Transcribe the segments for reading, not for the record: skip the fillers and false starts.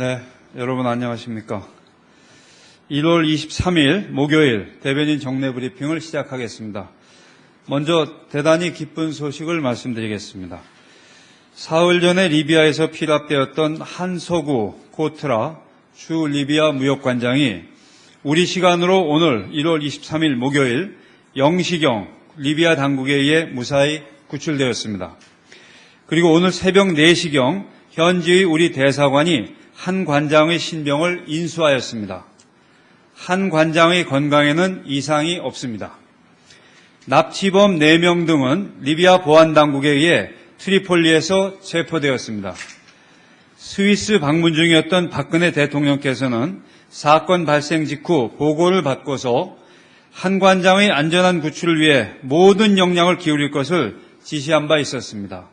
네, 여러분 안녕하십니까. 1월 23일 목요일 대변인 정례 브리핑을 시작하겠습니다. 먼저 대단히 기쁜 소식을 말씀드리겠습니다. 사흘 전에 리비아에서 피랍되었던 한서구 코트라 주 리비아 무역관장이 우리 시간으로 오늘 1월 23일 목요일 0시경 리비아 당국에 의해 무사히 구출되었습니다. 그리고 오늘 새벽 4시경 현지의 우리 대사관이 한 관장의 신병을 인수하였습니다. 한 관장의 건강에는 이상이 없습니다. 납치범 4명 등은 리비아 보안당국에 의해 트리폴리에서 체포되었습니다. 스위스 방문 중이었던 박근혜 대통령께서는 사건 발생 직후 보고를 받고서 한 관장의 안전한 구출을 위해 모든 역량을 기울일 것을 지시한 바 있었습니다.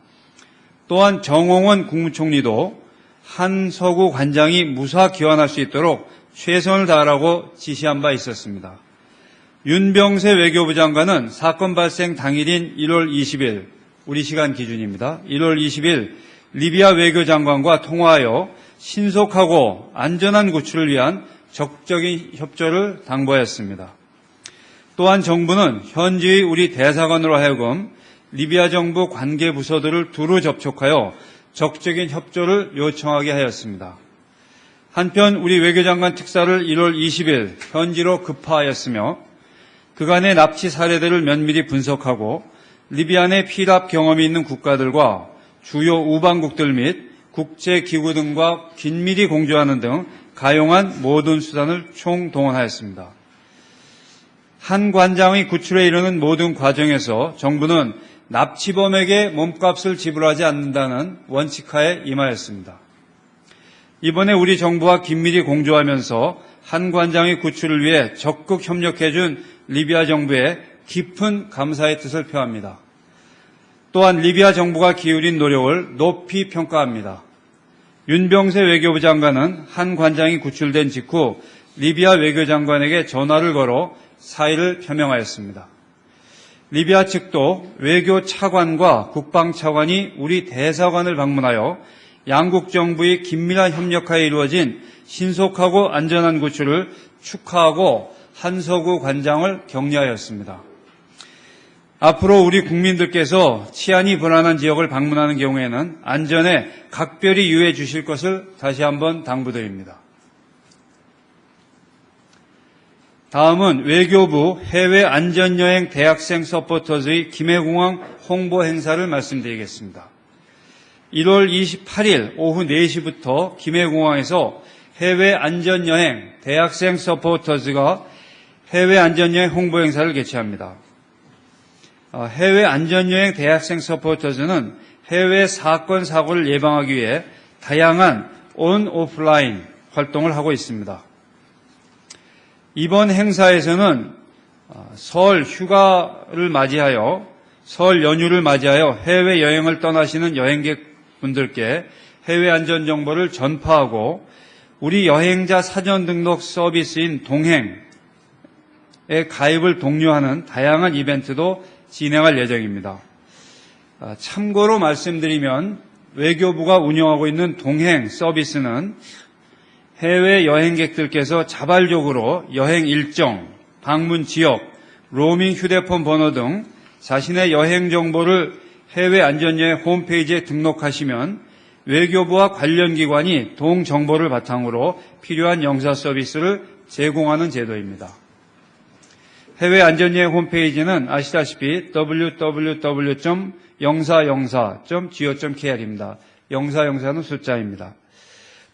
또한 정홍원 국무총리도 한서구 관장이 무사 귀환할 수 있도록 최선을 다하라고 지시한 바 있었습니다. 윤병세 외교부 장관은 사건 발생 당일인 1월 20일, 우리 시간 기준입니다. 1월 20일 리비아 외교장관과 통화하여 신속하고 안전한 구출을 위한 적극적인 협조를 당부하였습니다. 또한 정부는 현지의 우리 대사관으로 하여금 리비아 정부 관계 부서들을 두루 접촉하여 적극적인 협조를 요청하게 하였습니다. 한편 우리 외교장관 특사를 1월 20일 현지로 급파하였으며 그간의 납치 사례들을 면밀히 분석하고 리비아 내 피랍 경험이 있는 국가들과 주요 우방국들 및 국제기구 등과 긴밀히 공조하는 등 가용한 모든 수단을 총동원하였습니다. 한 관장의 구출에 이르는 모든 과정에서 정부는 납치범에게 몸값을 지불하지 않는다는 원칙하에 임하였습니다. 이번에 우리 정부와 긴밀히 공조하면서 한 관장의 구출을 위해 적극 협력해준 리비아 정부에 깊은 감사의 뜻을 표합니다. 또한 리비아 정부가 기울인 노력을 높이 평가합니다. 윤병세 외교부 장관은 한 관장이 구출된 직후 리비아 외교장관에게 전화를 걸어 사의를 표명하였습니다. 리비아 측도 외교 차관과 국방 차관이 우리 대사관을 방문하여 양국 정부의 긴밀한 협력하에 이루어진 신속하고 안전한 구출을 축하하고 한서구 관장을 격려하였습니다. 앞으로 우리 국민들께서 치안이 불안한 지역을 방문하는 경우에는 안전에 각별히 유의해 주실 것을 다시 한번 당부드립니다. 다음은 외교부 해외안전여행 대학생 서포터즈의 김해공항 홍보 행사를 말씀드리겠습니다. 1월 28일 오후 4시부터 김해공항에서 해외안전여행 대학생 서포터즈가 해외안전여행 홍보 행사를 개최합니다. 해외안전여행 대학생 서포터즈는 해외 사건, 사고를 예방하기 위해 다양한 온, 오프라인 활동을 하고 있습니다. 이번 행사에서는 설 휴가를 맞이하여 설 연휴를 맞이하여 해외여행을 떠나시는 여행객분들께 해외 안전 정보를 전파하고 우리 여행자 사전 등록 서비스인 동행에 가입을 독려하는 다양한 이벤트도 진행할 예정입니다. 참고로 말씀드리면 외교부가 운영하고 있는 동행 서비스는 해외 여행객들께서 자발적으로 여행 일정, 방문 지역, 로밍 휴대폰 번호 등 자신의 여행 정보를 해외 안전여행 홈페이지에 등록하시면 외교부와 관련 기관이 동 정보를 바탕으로 필요한 영사 서비스를 제공하는 제도입니다. 해외 안전여행 홈페이지는 아시다시피 www.영사영사.go.kr입니다. 영사영사는 숫자입니다.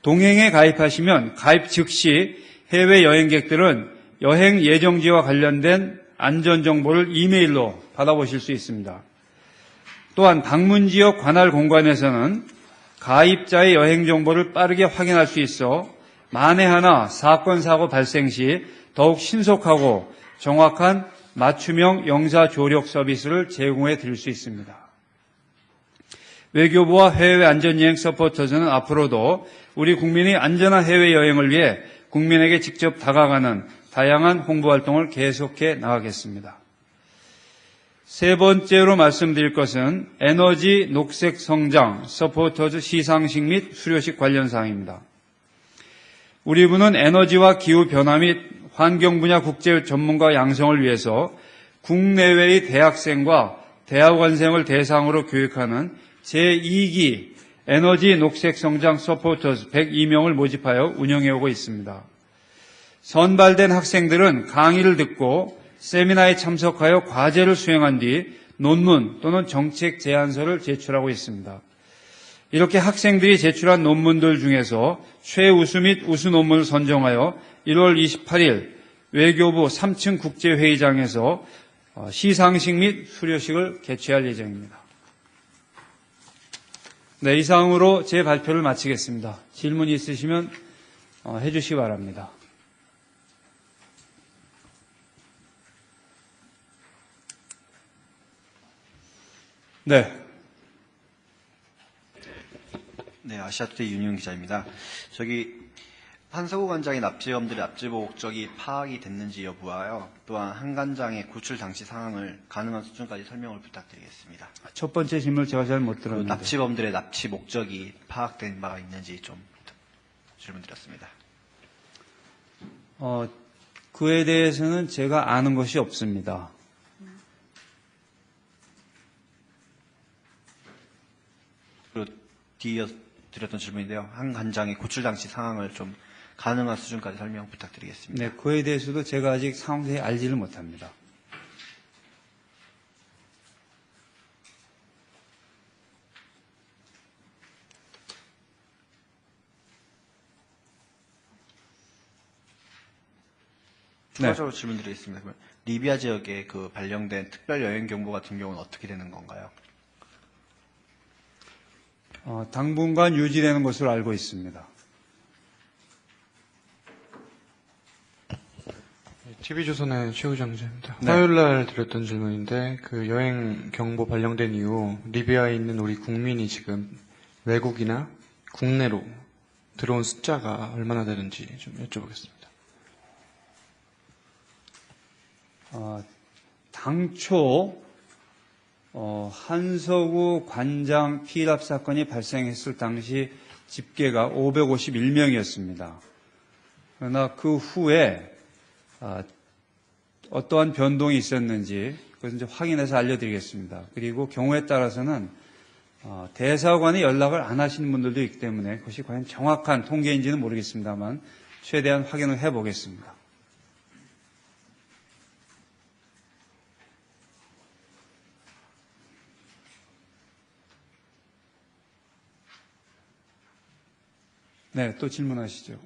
동행에 가입하시면 가입 즉시 해외 여행객들은 여행 예정지와 관련된 안전정보를 이메일로 받아보실 수 있습니다. 또한 방문지역 관할 공간에서는 가입자의 여행 정보를 빠르게 확인할 수 있어 만에 하나 사건, 사고 발생 시 더욱 신속하고 정확한 맞춤형 영사 조력 서비스를 제공해 드릴 수 있습니다. 외교부와 해외 안전여행 서포터즈는 앞으로도 우리 국민이 안전한 해외여행을 위해 국민에게 직접 다가가는 다양한 홍보활동을 계속해 나가겠습니다. 세 번째로 말씀드릴 것은 에너지 녹색 성장 서포터즈 시상식 및 수료식 관련 사항입니다. 우리 부는 에너지와 기후 변화 및 환경 분야 국제 전문가 양성을 위해서 국내외의 대학생과 대학원생을 대상으로 교육하는 제2기 에너지 녹색 성장 서포터즈 102명을 모집하여 운영해오고 있습니다. 선발된 학생들은 강의를 듣고 세미나에 참석하여 과제를 수행한 뒤 논문 또는 정책 제안서를 제출하고 있습니다. 이렇게 학생들이 제출한 논문들 중에서 최우수 및 우수 논문을 선정하여 1월 28일 외교부 3층 국제회의장에서 시상식 및 수료식을 개최할 예정입니다. 네, 이상으로 제 발표를 마치겠습니다. 질문 있으시면 해주시기 바랍니다. 네. 네, 아시아투데이 윤희용 기자입니다. 한서구 관장의 납치범들의 납치 목적이 파악이 됐는지 여부와요. 또한 한 관장의 구출 당시 상황을 가능한 수준까지 설명을 부탁드리겠습니다. 첫 번째 질문을 제가 잘 못 들었는데. 납치범들의 납치 목적이 파악된 바가 있는지 좀 질문드렸습니다. 그에 대해서는 제가 아는 것이 없습니다. 그리고 뒤이어 드렸던 질문인데요. 한 관장의 구출 당시 상황을 좀 가능한 수준까지 설명 부탁드리겠습니다. 네, 그에 대해서도 제가 아직 상세히 알지를 못합니다. 추가적으로 질문드리겠습니다. 그러면 리비아 지역에 발령된 특별 여행 경보 같은 경우는 어떻게 되는 건가요? 당분간 유지되는 것으로 알고 있습니다. TV조선의 최우정 기자입니다. 네. 화요일 날 드렸던 질문인데 여행 경보 발령된 이후 리비아에 있는 우리 국민이 지금 외국이나 국내로 들어온 숫자가 얼마나 되는지 좀 여쭤보겠습니다. 당초 한서구 관장 피랍 사건이 발생했을 당시 집계가 551명이었습니다. 그러나 그 후에 어떠한 변동이 있었는지 그것은 이제 확인해서 알려드리겠습니다. 그리고 경우에 따라서는 대사관에 연락을 안 하시는 분들도 있기 때문에 그것이 과연 정확한 통계인지는 모르겠습니다만 최대한 확인을 해보겠습니다. 네, 또 질문하시죠.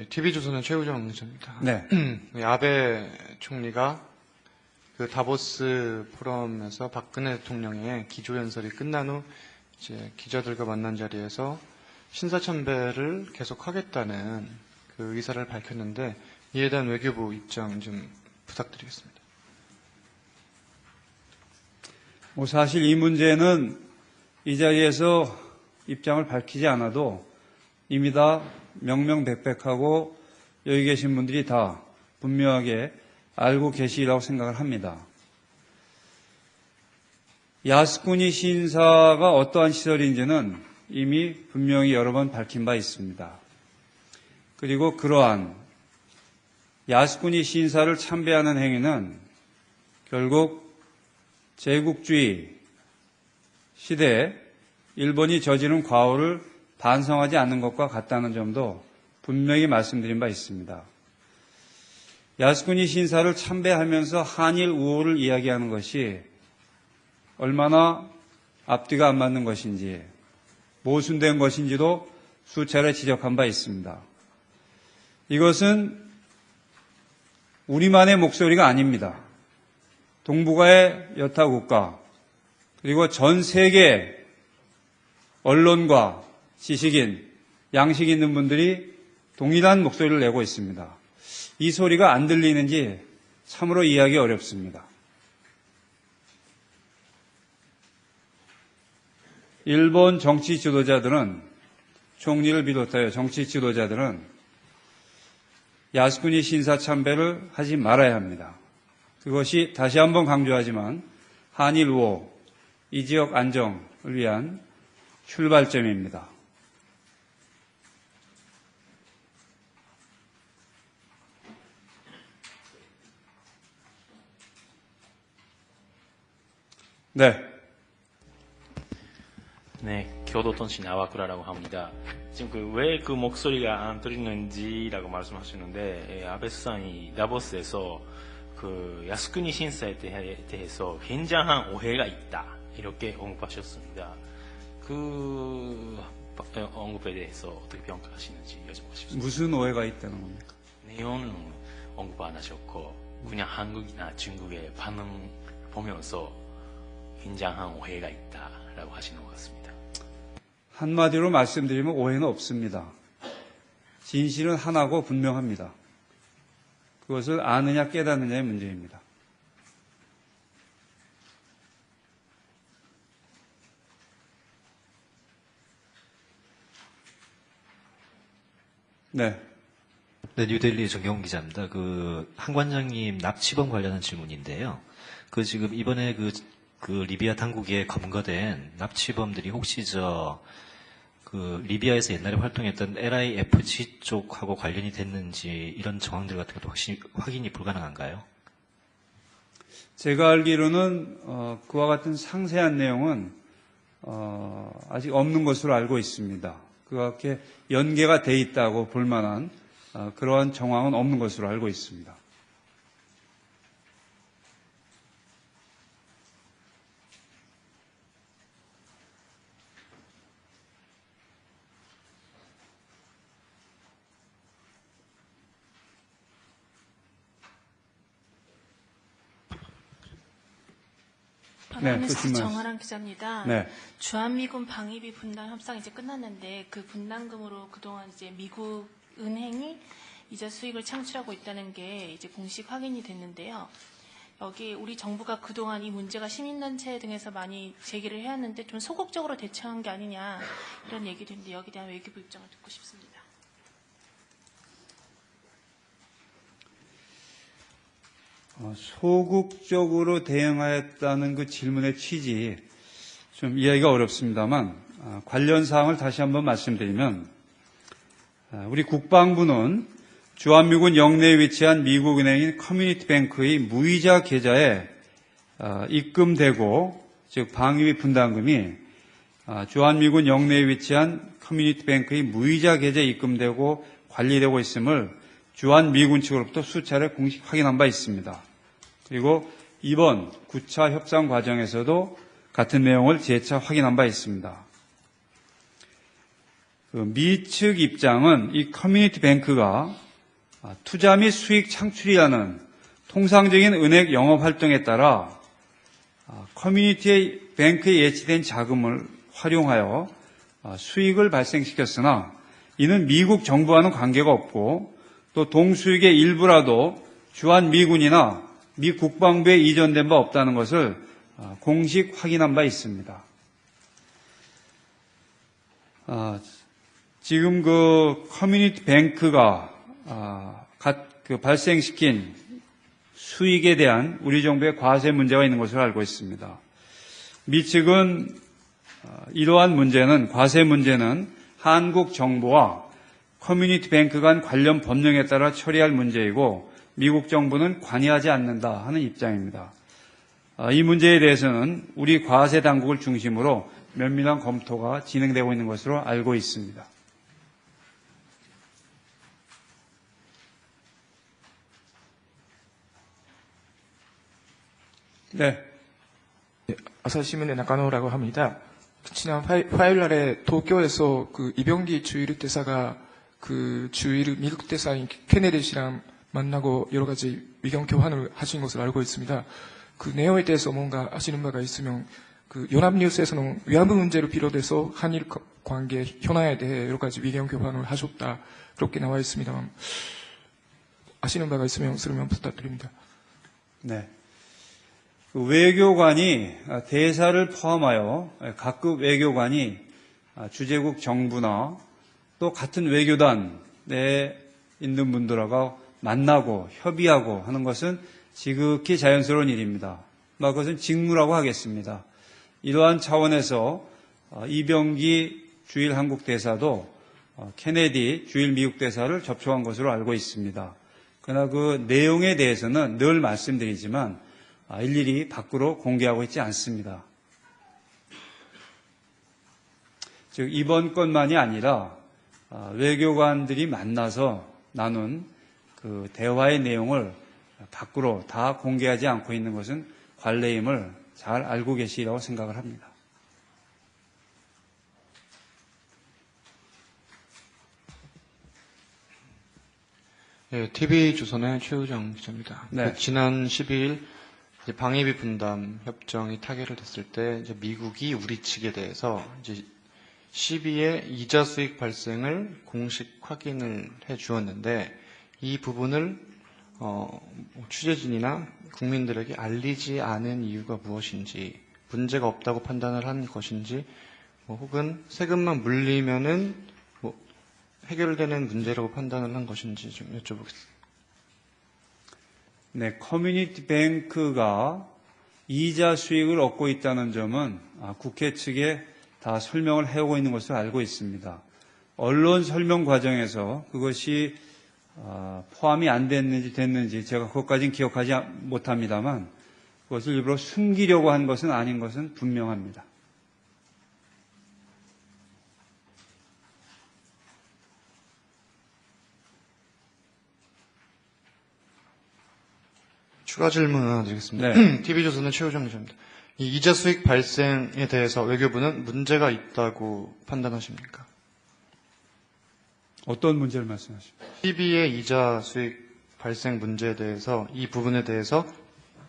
TV조선의 최우정 기자입니다. 네. 아베 총리가 다보스 포럼에서 박근혜 대통령의 기조연설이 끝난 후 이제 기자들과 만난 자리에서 신사참배를 계속하겠다는 그 의사를 밝혔는데 이에 대한 외교부 입장 좀 부탁드리겠습니다. 사실 이 문제는 이 자리에서 입장을 밝히지 않아도 이미 다 명명백백하고 여기 계신 분들이 다 분명하게 알고 계시리라고 생각을 합니다. 야스쿠니 신사가 어떠한 시설인지는 이미 분명히 여러 번 밝힌 바 있습니다. 그리고 그러한 야스쿠니 신사를 참배하는 행위는 결국 제국주의 시대에 일본이 저지른 과오를 반성하지 않는 것과 같다는 점도 분명히 말씀드린 바 있습니다. 야스쿠니 신사를 참배하면서 한일 우호를 이야기하는 것이 얼마나 앞뒤가 안 맞는 것인지 모순된 것인지도 수차례 지적한 바 있습니다. 이것은 우리만의 목소리가 아닙니다. 동북아의 여타 국가 그리고 전 세계 언론과 지식인, 양식 있는 분들이 동일한 목소리를 내고 있습니다. 이 소리가 안 들리는지 참으로 이해하기 어렵습니다. 일본 정치 지도자들은, 총리를 비롯하여 정치 지도자들은 야스쿠니 신사 참배를 하지 말아야 합니다. 그것이 다시 한번 강조하지만 한일 우호, 이 지역 안정을 위한 출발점입니다. 네. 네, 교도통신 아와쿠라라고 합니다. 지금 왜 그 목소리가 안 들리는지라고 말씀하시는데, 아베 수상이 다보스에서 그 야스쿠니 신사에 대해서 굉장한 오해가 있다 이렇게 언급하셨습니다. 그 언급에 대해서 어떻게 평가하시는지 여쭤보고 싶습니다. 무슨 오해가 있다는 겁니까? 내용은 언급 안 하셨고 그냥 한국이나 중국의 반응 보면서 굉장한 오해가 있다라고 하시는 것 같습니다. 한마디로 말씀드리면 오해는 없습니다. 진실은 하나고 분명합니다. 그것을 아느냐 깨닫느냐의 문제입니다. 네. 네, 뉴델리 정경훈 기자입니다. 한 관장님 납치범 관련한 질문인데요. 지금 이번에 리비아 당국에 검거된 납치범들이 혹시 리비아에서 옛날에 활동했던 LIFG 쪽하고 관련이 됐는지 이런 정황들 같은 것도 확인이 불가능한가요? 제가 알기로는 그와 같은 상세한 내용은 아직 없는 것으로 알고 있습니다. 그렇게 연계가 돼 있다고 볼 만한 그러한 정황은 없는 것으로 알고 있습니다. 네, 또 파나니스트 질문. 정아랑 기자입니다. 네. 주한미군 방위비 분담 협상 이제 끝났는데 그 분담금으로 그동안 이제 미국 은행이 이자 수익을 창출하고 있다는 게 이제 공식 확인이 됐는데요. 여기 우리 정부가 그동안 이 문제가 시민단체 등에서 많이 제기를 해왔는데 좀 소극적으로 대처한 게 아니냐 이런 얘기도 있는데 여기에 대한 외교부 입장을 듣고 싶습니다. 소극적으로 대응하였다는 그 질문의 취지 좀 이해하기가 어렵습니다만 관련 사항을 다시 한번 말씀드리면 우리 국방부는 주한미군 영내에 위치한 미국은행인 커뮤니티뱅크의 무이자 계좌에 입금되고 즉 방위비 분담금이 주한미군 영내에 위치한 커뮤니티뱅크의 무이자 계좌에 입금되고 관리되고 있음을 주한미군 측으로부터 수차례 공식 확인한 바 있습니다. 그리고 이번 9차 협상 과정에서도 같은 내용을 재차 확인한 바 있습니다. 미 측 입장은 이 커뮤니티 뱅크가 투자 및 수익 창출이라는 통상적인 은행 영업 활동에 따라 커뮤니티 뱅크에 예치된 자금을 활용하여 수익을 발생시켰으나 이는 미국 정부와는 관계가 없고 또 동수익의 일부라도 주한미군이나 미 국방부에 이전된 바 없다는 것을 공식 확인한 바 있습니다. 지금 그 커뮤니티 뱅크가 발생시킨 수익에 대한 우리 정부의 과세 문제가 있는 것으로 알고 있습니다. 미 측은 이러한 문제는 과세 문제는 한국 정부와 커뮤니티 뱅크 간 관련 법령에 따라 처리할 문제이고 미국 정부는 관여하지 않는다 하는 입장입니다. 이 문제에 대해서는 우리 과세 당국을 중심으로 면밀한 검토가 진행되고 있는 것으로 알고 있습니다. 네. 아사히신문의 나카노라고 합니다. 지난 화요일 날에 도쿄에서 이병기 주일 대사가 미국 대사인 케네디 씨랑 만나고 여러 가지 의견 교환을 하신 것을 알고 있습니다. 그 내용에 대해서 뭔가 아시는 바가 있으면 연합뉴스에서는 위안부 문제를 비롯해서 한일 관계 현안에 대해 여러 가지 의견 교환을 하셨다 그렇게 나와 있습니다만 아시는 바가 있으면 설명 부탁드립니다. 네. 외교관이 대사를 포함하여 각급 외교관이 주재국 정부나 또 같은 외교단에 있는 분들하고 만나고 협의하고 하는 것은 지극히 자연스러운 일입니다. 그것은 직무라고 하겠습니다. 이러한 차원에서 이병기 주일 한국 대사도 케네디 주일 미국 대사를 접촉한 것으로 알고 있습니다. 그러나 그 내용에 대해서는 늘 말씀드리지만 일일이 밖으로 공개하고 있지 않습니다. 즉 이번 건만이 아니라 외교관들이 만나서 나눈 그 대화의 내용을 밖으로 다 공개하지 않고 있는 것은 관례임을 잘 알고 계시리라고 생각을 합니다. 네, TV조선의 최우정 기자입니다. 네. 지난 12일 이제 방위비 분담 협정이 타결을 됐을 때 이제 미국이 우리 측에 대해서 이제 12의 이자 수익 발생을 공식 확인을 해 주었는데 이 부분을 취재진이나 국민들에게 알리지 않은 이유가 무엇인지, 문제가 없다고 판단을 한 것인지, 혹은 세금만 물리면은 해결되는 문제라고 판단을 한 것인지 좀 여쭤보겠습니다. 네, 커뮤니티 뱅크가 이자 수익을 얻고 있다는 점은 국회 측에 다 설명을 해오고 있는 것으로 알고 있습니다. 언론 설명 과정에서 그것이 포함이 안 됐는지 제가 그것까지는 기억하지 못합니다만 그것을 일부러 숨기려고 한 것은 아닌 것은 분명합니다. 추가 질문 하나 드리겠습니다. 네. TV조선의 최우정 기자입니다. 이 이자 수익 발생에 대해서 외교부는 문제가 있다고 판단하십니까? 어떤 문제를 말씀하십니까? 12의 이자 수익 발생 문제에 대해서 이 부분에 대해서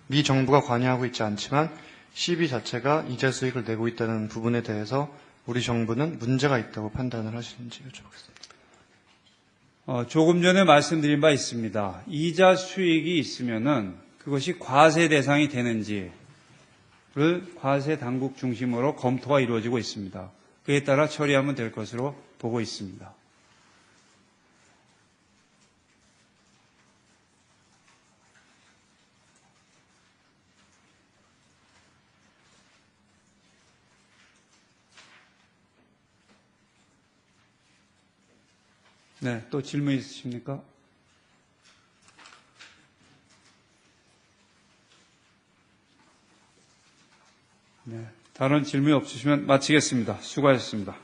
미 정부가 관여하고 있지 않지만 12 자체가 이자 수익을 내고 있다는 부분에 대해서 우리 정부는 문제가 있다고 판단을 하시는지 여쭤보겠습니다. 조금 전에 말씀드린 바 있습니다. 이자 수익이 있으면은 그것이 과세 대상이 되는지를 과세 당국 중심으로 검토가 이루어지고 있습니다. 그에 따라 처리하면 될 것으로 보고 있습니다. 네, 또 질문 있으십니까? 네, 다른 질문이 없으시면 마치겠습니다. 수고하셨습니다.